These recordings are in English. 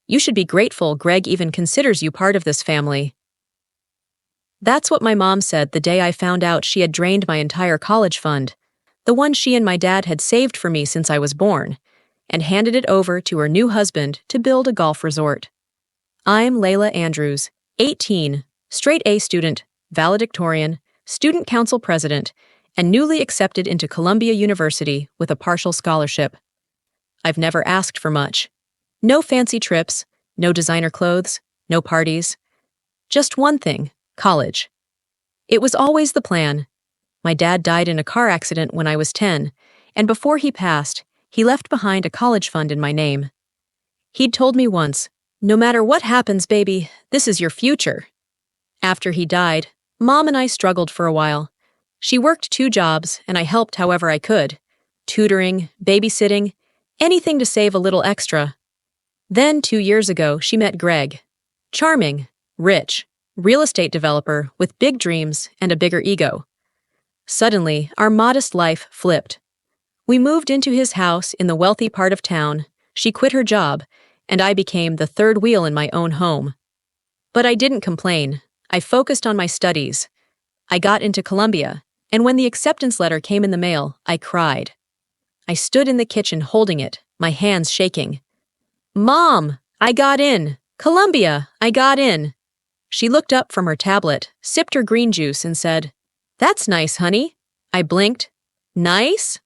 You should be grateful Greg even considers you part of this family." That's what my mom said the day I found out she had drained my entire college fund, the one she and my dad had saved for me since I was born, and handed it over to her new husband to build a golf resort. I'm Layla Andrews, 18, straight A student, valedictorian, student council president, and newly accepted into Columbia University with a partial scholarship. I've never asked for much. No fancy trips, no designer clothes, no parties. Just one thing, college. It was always the plan. My dad died in a car accident when I was 10, and before he passed, he left behind a college fund in my name. He'd told me once, "No matter what happens, baby, this is your future." After he died, Mom and I struggled for a while. She worked 2 jobs, and I helped however I could. Tutoring, babysitting, anything to save a little extra. Then 2 years ago, she met Greg. Charming, rich, real estate developer with big dreams and a bigger ego. Suddenly, our modest life flipped. We moved into his house in the wealthy part of town, she quit her job, and I became the third wheel in my own home. But I didn't complain. I focused on my studies. I got into Columbia, and when the acceptance letter came in the mail, I cried. I stood in the kitchen holding it, my hands shaking. "Mom, I got in! Columbia, I got in!" She looked up from her tablet, sipped her green juice, and said, "That's nice, honey." I blinked. "Nice?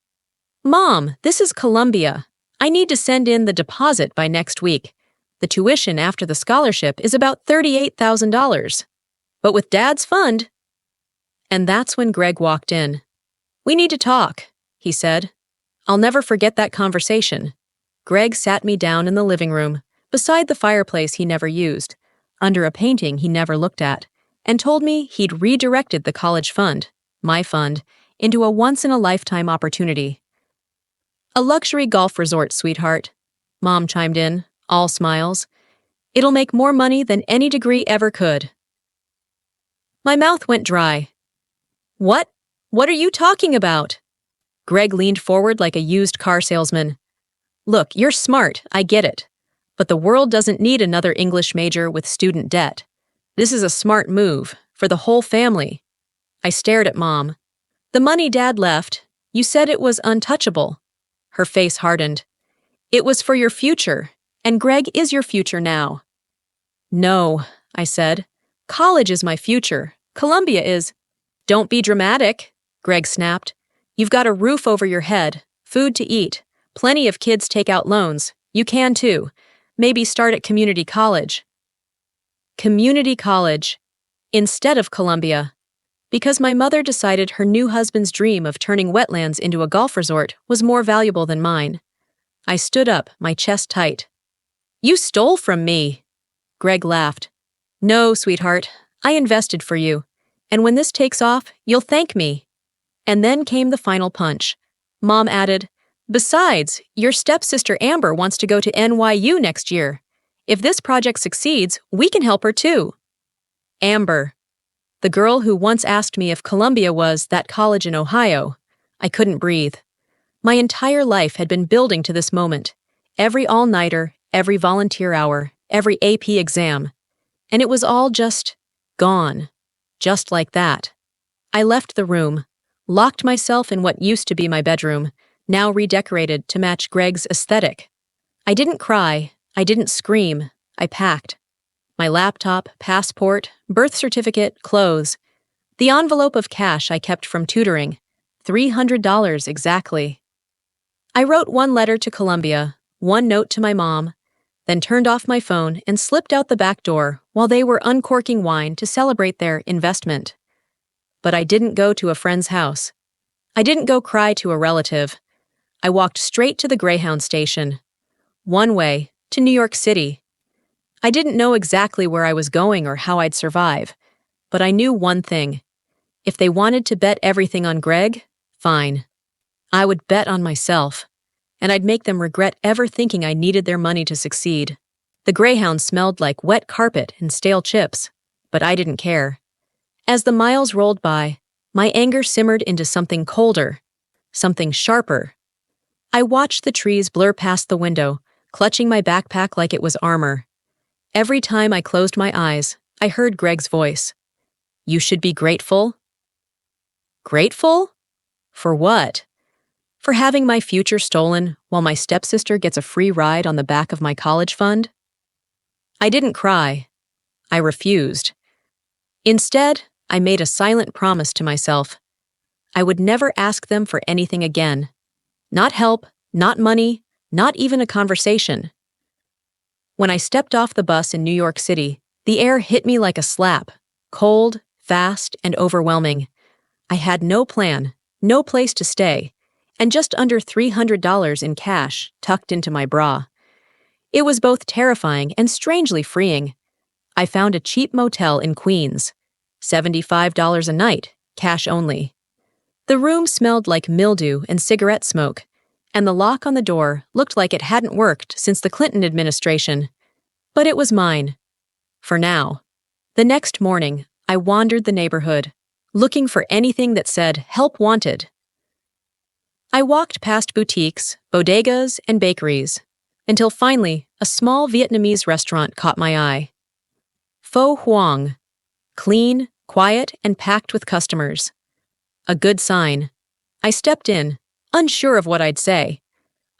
Mom, this is Columbia. I need to send in the deposit by next week. The tuition after the scholarship is about $38,000. But with Dad's fund..." And that's when Greg walked in. "We need to talk," he said. I'll never forget that conversation. Greg sat me down in the living room, beside the fireplace he never used, under a painting he never looked at, and told me he'd redirected the college fund, my fund, into a once-in-a-lifetime opportunity. "A luxury golf resort, sweetheart," Mom chimed in, all smiles. "It'll make more money than any degree ever could." My mouth went dry. What? What are you talking about?" Greg leaned forward like a used car salesman. "Look, you're smart, I get it. But the world doesn't need another English major with student debt. This is a smart move, for the whole family." I stared at Mom. "The money Dad left, you said it was untouchable." Her face hardened. "It was for your future, and Greg is your future now." "No," I said. "College is my future. Columbia is..." "Don't be dramatic," Greg snapped. "You've got a roof over your head, food to eat, plenty of kids take out loans. You can too. Maybe start at community college." Community college. Instead of Columbia. Because my mother decided her new husband's dream of turning wetlands into a golf resort was more valuable than mine. I stood up, my chest tight. "You stole from me." Greg laughed. "No, sweetheart, I invested for you. And when this takes off, you'll thank me." And then came the final punch. Mom added, "Besides, your stepsister Amber wants to go to NYU next year. If this project succeeds, we can help her too." Amber. The girl who once asked me if Columbia was that college in Ohio. I couldn't breathe. My entire life had been building to this moment. Every all-nighter, every volunteer hour, every AP exam. And it was all just gone. Just like that. I left the room, locked myself in what used to be my bedroom, now redecorated to match Greg's aesthetic. I didn't cry, I didn't scream, I packed. My laptop, passport, birth certificate, clothes. The envelope of cash I kept from tutoring. $300 exactly. I wrote one letter to Columbia, one note to my mom, then turned off my phone and slipped out the back door while they were uncorking wine to celebrate their investment. But I didn't go to a friend's house. I didn't go cry to a relative. I walked straight to the Greyhound station. One way, to New York City. I didn't know exactly where I was going or how I'd survive, but I knew one thing. If they wanted to bet everything on Greg, fine. I would bet on myself, and I'd make them regret ever thinking I needed their money to succeed. The Greyhound smelled like wet carpet and stale chips, but I didn't care. As the miles rolled by, my anger simmered into something colder, something sharper. I watched the trees blur past the window, clutching my backpack like it was armor. Every time I closed my eyes, I heard Greg's voice. You should be grateful. Grateful? For what? For having my future stolen while my stepsister gets a free ride on the back of my college fund? I didn't cry. I refused. Instead, I made a silent promise to myself. I would never ask them for anything again. Not help, not money, not even a conversation. When I stepped off the bus in New York City, the air hit me like a slap, cold, fast, and overwhelming. I had no plan, no place to stay, and just under $300 in cash tucked into my bra. It was both terrifying and strangely freeing. I found a cheap motel in Queens. $75 a night, cash only. The room smelled like mildew and cigarette smoke, and the lock on the door looked like it hadn't worked since the Clinton administration. But it was mine. For now. The next morning, I wandered the neighborhood, looking for anything that said, "Help wanted." I walked past boutiques, bodegas, and bakeries, until finally a small Vietnamese restaurant caught my eye. Pho Hoang. Clean, quiet, and packed with customers. A good sign. I stepped in, unsure of what I'd say.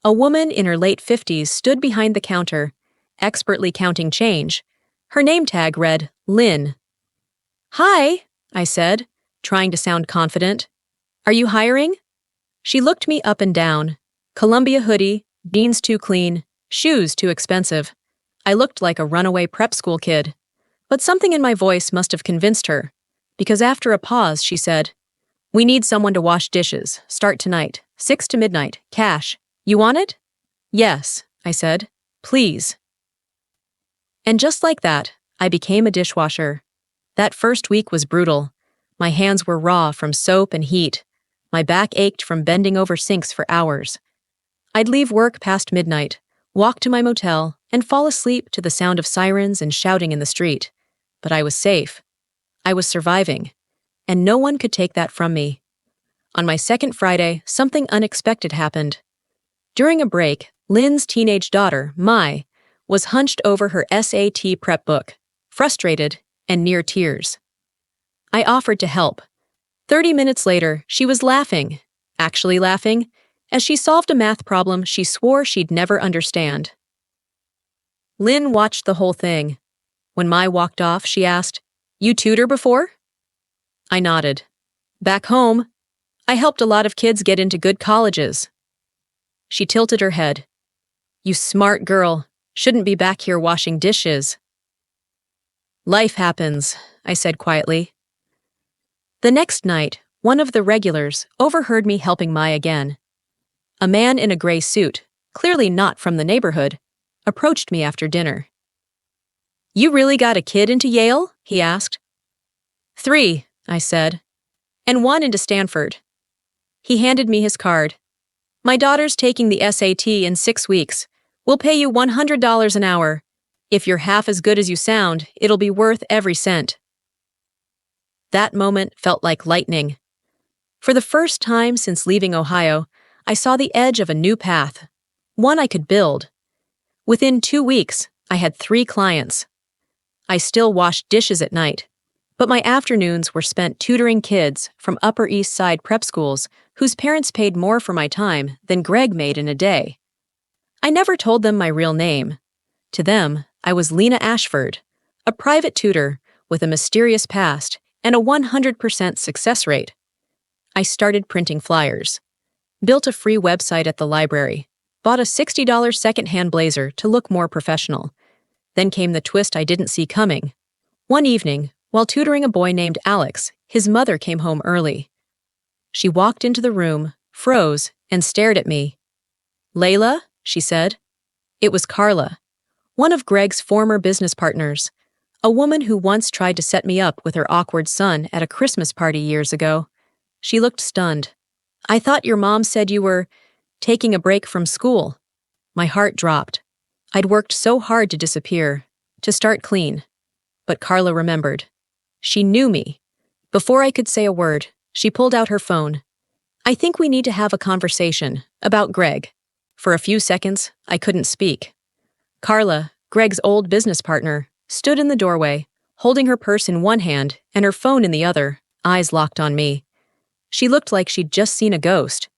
A woman in her late 50s stood behind the counter, expertly counting change. Her name tag read, Lynn. "Hi," I said, trying to sound confident. "Are you hiring?" She looked me up and down. Columbia hoodie, jeans too clean, shoes too expensive. I looked like a runaway prep school kid. But something in my voice must have convinced her, because after a pause she said, "We need someone to wash dishes. Start tonight. 6 to midnight. Cash. You want it?" "Yes," I said. "Please." And just like that, I became a dishwasher. That first week was brutal. My hands were raw from soap and heat. My back ached from bending over sinks for hours. I'd leave work past midnight, walk to my motel, and fall asleep to the sound of sirens and shouting in the street. But I was safe. I was surviving. And no one could take that from me. On my second Friday, something unexpected happened. During a break, Lynn's teenage daughter, Mai, was hunched over her SAT prep book, frustrated and near tears. I offered to help. 30 minutes later, she was laughing, actually laughing, as she solved a math problem she swore she'd never understand. Lynn watched the whole thing. When Mai walked off, she asked, "You tutor before?" I nodded. "Back home, I helped a lot of kids get into good colleges." She tilted her head. "You smart girl. Shouldn't be back here washing dishes." "Life happens," I said quietly. The next night, one of the regulars overheard me helping Mai again. A man in a gray suit, clearly not from the neighborhood, approached me after dinner. "You really got a kid into Yale?" he asked. "3, I said, "and 1 into Stanford." He handed me his card. "My daughter's taking the SAT in 6 weeks. We'll pay you $100 an hour. If you're half as good as you sound, it'll be worth every cent." That moment felt like lightning. For the first time since leaving Ohio, I saw the edge of a new path, one I could build. Within 2 weeks, I had 3 clients. I still washed dishes at night, but my afternoons were spent tutoring kids from Upper East Side prep schools whose parents paid more for my time than Greg made in a day. I never told them my real name. To them, I was Lena Ashford, a private tutor with a mysterious past and a 100% success rate. I started printing flyers, built a free website at the library, bought a $60 secondhand blazer to look more professional. Then came the twist I didn't see coming. One evening, while tutoring a boy named Alex, his mother came home early. She walked into the room, froze, and stared at me. "Layla?" she said. It was Carla, one of Greg's former business partners, a woman who once tried to set me up with her awkward son at a Christmas party years ago. She looked stunned. "I thought your mom said you were taking a break from school." My heart dropped. I'd worked so hard to disappear, to start clean. But Carla remembered. She knew me. Before I could say a word, she pulled out her phone. "I think we need to have a conversation about Greg." For a few seconds, I couldn't speak. Carla, Greg's old business partner, stood in the doorway, holding her purse in one hand and her phone in the other, eyes locked on me. She looked like she'd just seen a ghost.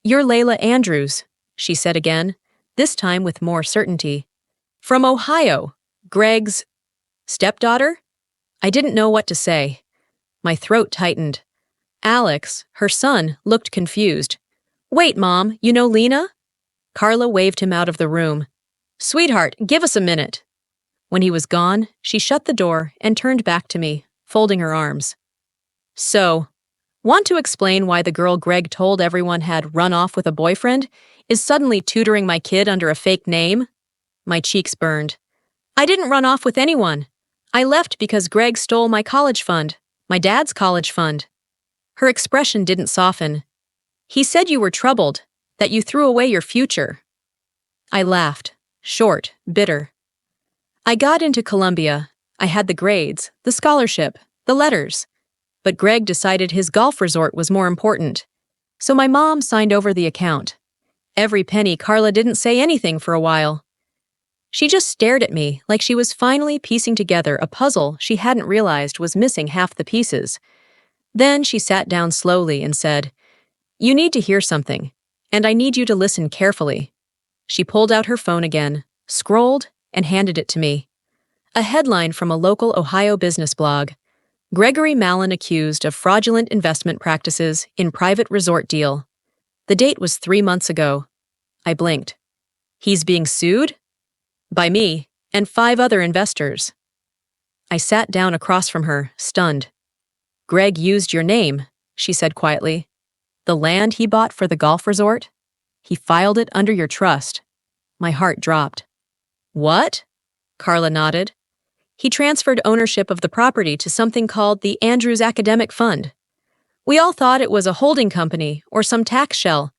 "You're Layla Andrews," she said again, this time with more certainty. "From Ohio, Greg's stepdaughter?" I didn't know what to say. My throat tightened. Alex, her son, looked confused. "Wait, Mom, you know Lena?" Carla waved him out of the room. "Sweetheart, give us a minute." When he was gone, she shut the door and turned back to me, folding her arms. "So, want to explain why the girl Greg told everyone had run off with a boyfriend is suddenly tutoring my kid under a fake name?" My cheeks burned. "I didn't run off with anyone. I left because Greg stole my college fund, my dad's college fund." Her expression didn't soften. "He said you were troubled, that you threw away your future." I laughed, short, bitter. "I got into Columbia. I had the grades, the scholarship, the letters. But Greg decided his golf resort was more important. So my mom signed over the account. Every penny. Carla didn't say anything for a while. She just stared at me like she was finally piecing together a puzzle she hadn't realized was missing half the pieces. Then she sat down slowly and said, "You need to hear something, and I need you to listen carefully." She pulled out her phone again, scrolled, and handed it to me. A headline from a local Ohio business blog. "Gregory Mallon accused of fraudulent investment practices in private resort deal." The date was 3 months ago. I blinked. "He's being sued?" "By me, and 5 other investors." I sat down across from her, stunned. "Greg used your name," she said quietly. "The land he bought for the golf resort? He filed it under your trust." My heart dropped. "What?" Carla nodded. "He transferred ownership of the property to something called the Andrews Academic Fund. We all thought it was a holding company or some tax shell,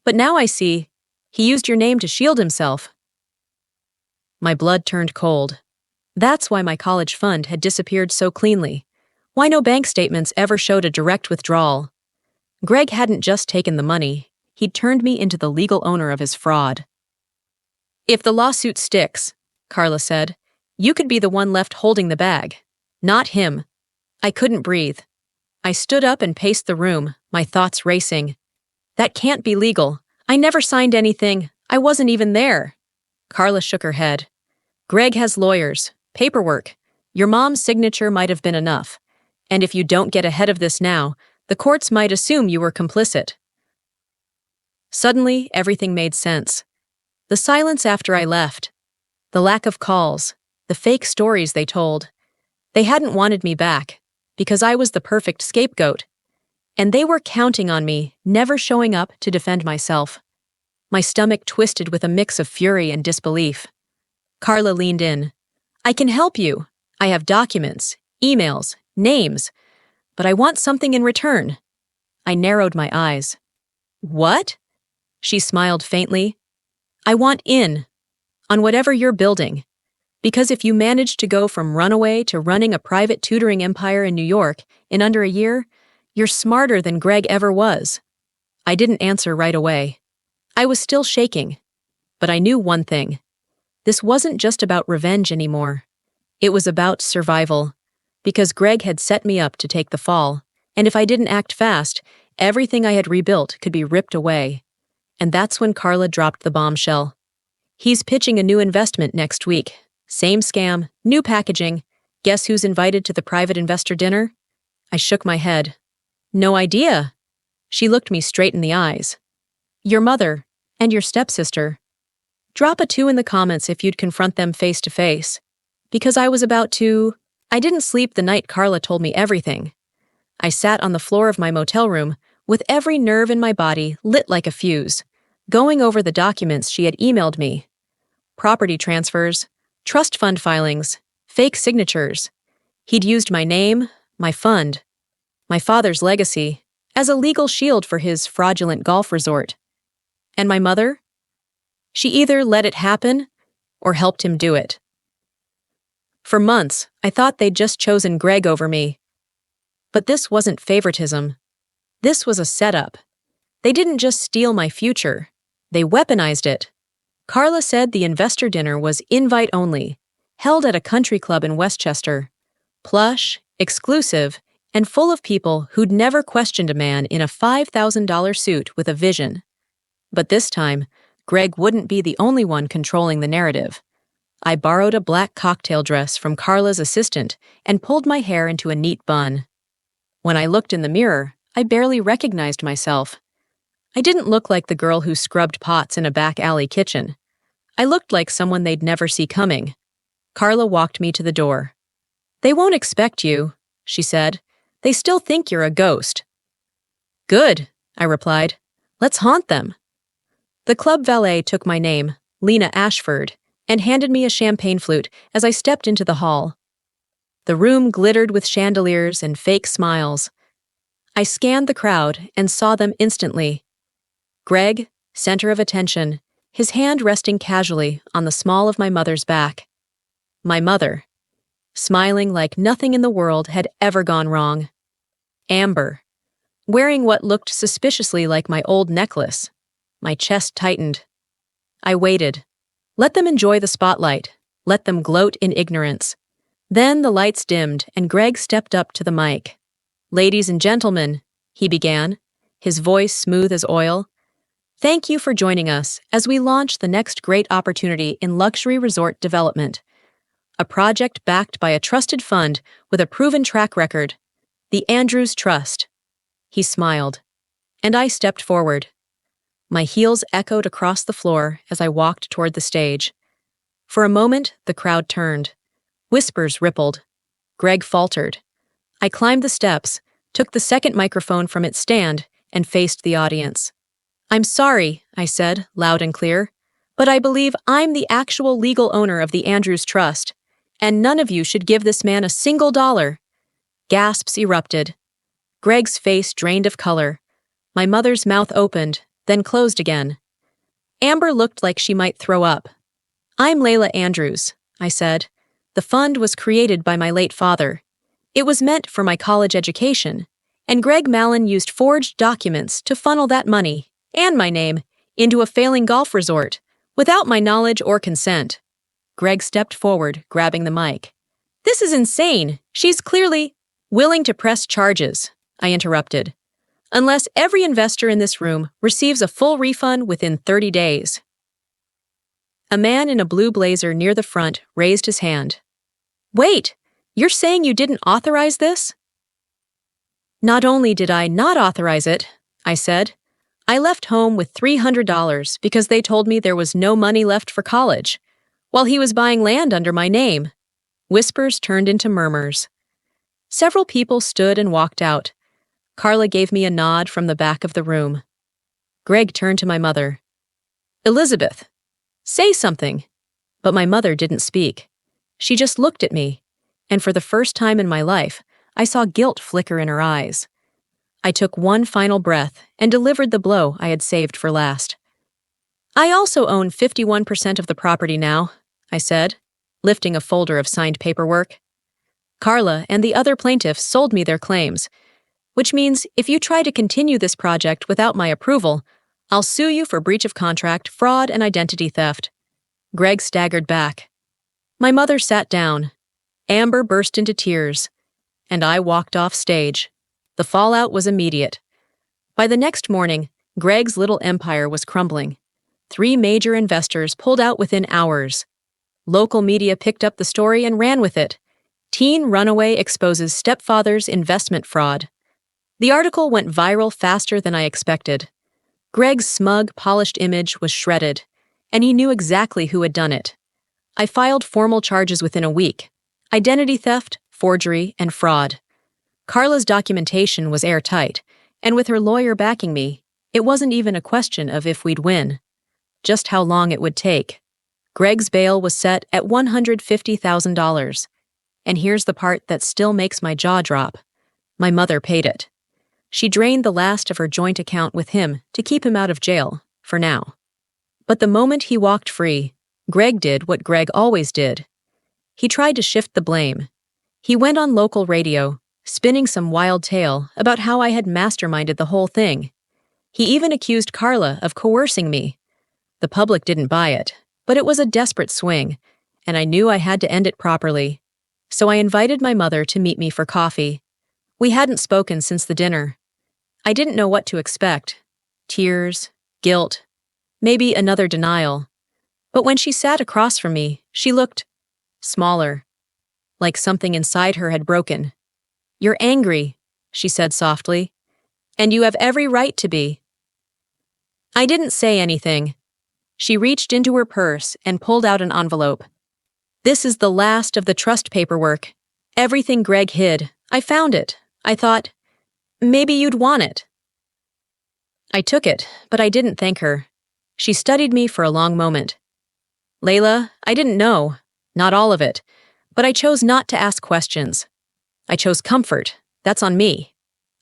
but now I see he used your name to shield himself." My blood turned cold. That's why my college fund had disappeared so cleanly. Why no bank statements ever showed a direct withdrawal. Greg hadn't just taken the money, he'd turned me into the legal owner of his fraud. "If the lawsuit sticks," Carla said, "you could be the one left holding the bag. Not him." I couldn't breathe. I stood up and paced the room, my thoughts racing. "That can't be legal. I never signed anything. I wasn't even there." Carla shook her head. "Greg has lawyers, paperwork. Your mom's signature might have been enough. And if you don't get ahead of this now, the courts might assume you were complicit." Suddenly, everything made sense. The silence after I left. The lack of calls. The fake stories they told. They hadn't wanted me back, because I was the perfect scapegoat. And they were counting on me, never showing up to defend myself. My stomach twisted with a mix of fury and disbelief. Carla leaned in. "I can help you. I have documents, emails, names. But I want something in return." I narrowed my eyes. "What?" She smiled faintly. "I want in. On whatever you're building. Because if you manage to go from runaway to running a private tutoring empire in New York in under a year, you're smarter than Greg ever was." I didn't answer right away. I was still shaking. But I knew one thing. This wasn't just about revenge anymore. It was about survival. Because Greg had set me up to take the fall, and if I didn't act fast, everything I had rebuilt could be ripped away. And that's when Carla dropped the bombshell. "He's pitching a new investment next week. Same scam, new packaging. Guess who's invited to the private investor dinner?" I shook my head. "No idea." She looked me straight in the eyes. "Your mother, and your stepsister. Drop a 2 in the comments if you'd confront them face to face. Because I was about to... I didn't sleep the night Carla told me everything. I sat on the floor of my motel room, with every nerve in my body lit like a fuse, going over the documents she had emailed me. Property transfers, trust fund filings, fake signatures. He'd used my name, my fund, my father's legacy, as a legal shield for his fraudulent golf resort. And my mother? She either let it happen or helped him do it. For months, I thought they'd just chosen Greg over me. But this wasn't favoritism. This was a setup. They didn't just steal my future. They weaponized it. Carla said the investor dinner was invite only, held at a country club in Westchester. Plush, exclusive, and full of people who'd never questioned a man in a $5,000 suit with a vision. But this time, Greg wouldn't be the only one controlling the narrative. I borrowed a black cocktail dress from Carla's assistant and pulled my hair into a neat bun. When I looked in the mirror, I barely recognized myself. I didn't look like the girl who scrubbed pots in a back alley kitchen. I looked like someone they'd never see coming. Carla walked me to the door. "They won't expect you," she said. "They still think you're a ghost." "Good," I replied. "Let's haunt them." The club valet took my name, Lena Ashford, and handed me a champagne flute as I stepped into the hall. The room glittered with chandeliers and fake smiles. I scanned the crowd and saw them instantly. Greg, center of attention, his hand resting casually on the small of my mother's back. My mother, smiling like nothing in the world had ever gone wrong. Amber, wearing what looked suspiciously like my old necklace. My chest tightened. I waited. Let them enjoy the spotlight. Let them gloat in ignorance. Then the lights dimmed and Greg stepped up to the mic. "Ladies and gentlemen," he began, his voice smooth as oil, "thank you for joining us as we launch the next great opportunity in luxury resort development. A project backed by a trusted fund with a proven track record, the Andrews Trust." He smiled, and I stepped forward. My heels echoed across the floor as I walked toward the stage. For a moment, the crowd turned. Whispers rippled. Greg faltered. I climbed the steps, took the second microphone from its stand, and faced the audience. "I'm sorry," I said, loud and clear, "but I believe I'm the actual legal owner of the Andrews Trust, and none of you should give this man a single dollar." Gasps erupted. Greg's face drained of color. My mother's mouth opened, then closed again. Amber looked like she might throw up. "I'm Layla Andrews," I said. "The fund was created by my late father. It was meant for my college education, and Greg Mallon used forged documents to funnel that money, and my name, into a failing golf resort, without my knowledge or consent." Greg stepped forward, grabbing the mic. "This is insane. She's clearly willing to press charges," I interrupted. "Unless every investor in this room receives a full refund within 30 days. A man in a blue blazer near the front raised his hand. "Wait, you're saying you didn't authorize this?" "Not only did I not authorize it," I said, "I left home with $300 because they told me there was no money left for college, while he was buying land under my name." Whispers turned into murmurs. Several people stood and walked out. Carla gave me a nod from the back of the room. Greg turned to my mother. "Elizabeth, say something." But my mother didn't speak. She just looked at me, and for the first time in my life, I saw guilt flicker in her eyes. I took one final breath and delivered the blow I had saved for last. "I also own 51% of the property now," I said, lifting a folder of signed paperwork. "Carla and the other plaintiffs sold me their claims, which means if you try to continue this project without my approval, I'll sue you for breach of contract, fraud, and identity theft." Greg staggered back. My mother sat down. Amber burst into tears, and I walked off stage. The fallout was immediate. By the next morning, Greg's little empire was crumbling. 3 major investors pulled out within hours. Local media picked up the story and ran with it. "Teen runaway exposes stepfather's investment fraud." The article went viral faster than I expected. Greg's smug, polished image was shredded, and he knew exactly who had done it. I filed formal charges within a week: identity theft, forgery, and fraud. Carla's documentation was airtight, and with her lawyer backing me, it wasn't even a question of if we'd win, just how long it would take. Greg's bail was set at $150,000. And here's the part that still makes my jaw drop. My mother paid it. She drained the last of her joint account with him to keep him out of jail, for now. But the moment he walked free, Greg did what Greg always did. He tried to shift the blame. He went on local radio, spinning some wild tale about how I had masterminded the whole thing. He even accused Carla of coercing me. The public didn't buy it, But it was a desperate swing, and I knew I had to end it properly. So I invited my mother to meet me for coffee. We hadn't spoken since the dinner. I didn't know what to expect. Tears, guilt, maybe another denial. But when she sat across from me, she looked smaller, like something inside her had broken. "You're angry," she said softly, "and you have every right to be." I didn't say anything. She reached into her purse and pulled out an envelope. "This is the last of the trust paperwork. Everything Greg hid. I found it. I thought, maybe you'd want it." I took it, but I didn't thank her. She studied me for a long moment. "Layla, I didn't know. Not all of it. But I chose not to ask questions. I chose comfort. That's on me."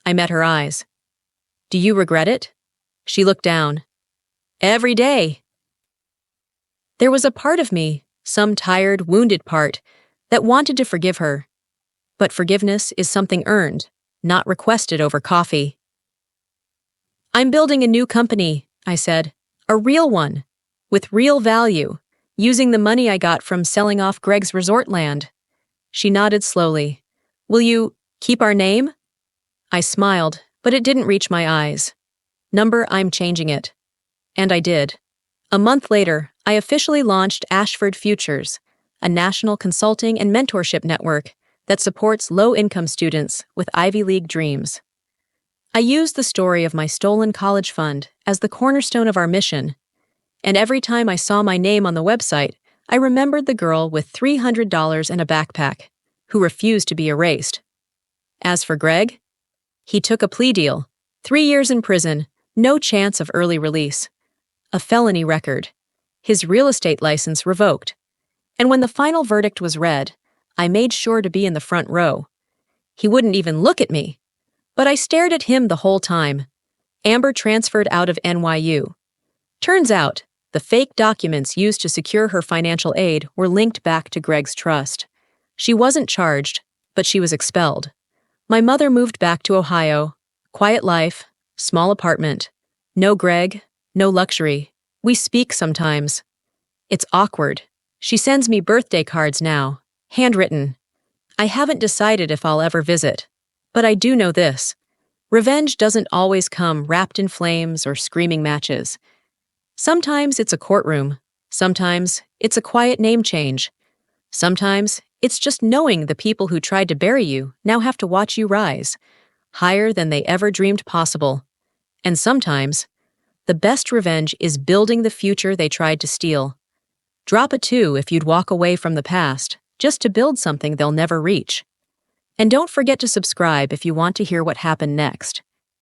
I met her eyes. "Do you regret it?" She looked down. "Every day." There was a part of me, some tired, wounded part, that wanted to forgive her. But forgiveness is something earned, not requested over coffee. "I'm building a new company," I said. "A real one. With real value. Using the money I got from selling off Greg's resort land." She nodded slowly. "Will you keep our name?" I smiled, but it didn't reach my eyes. I'm changing it." And I did. A month later, I officially launched Ashford Futures, a national consulting and mentorship network that supports low-income students with Ivy League dreams. I used the story of my stolen college fund as the cornerstone of our mission, and every time I saw my name on the website, I remembered the girl with $300 in a backpack, who refused to be erased. As for Greg, he took a plea deal, 3 years in prison, no chance of early release. A felony record. His real estate license revoked. And when the final verdict was read, I made sure to be in the front row. He wouldn't even look at me. But I stared at him the whole time. Amber transferred out of NYU. Turns out, the fake documents used to secure her financial aid were linked back to Greg's trust. She wasn't charged, but she was expelled. My mother moved back to Ohio. Quiet life, small apartment. No Greg, no luxury. We speak sometimes. It's awkward. She sends me birthday cards now, handwritten. I haven't decided if I'll ever visit. But I do know this. Revenge doesn't always come wrapped in flames or screaming matches. Sometimes it's a courtroom. Sometimes it's a quiet name change. Sometimes it's just knowing the people who tried to bury you now have to watch you rise, higher than they ever dreamed possible. And sometimes, the best revenge is building the future they tried to steal. Drop a 2 if you'd walk away from the past, just to build something they'll never reach. And don't forget to subscribe if you want to hear what happened next.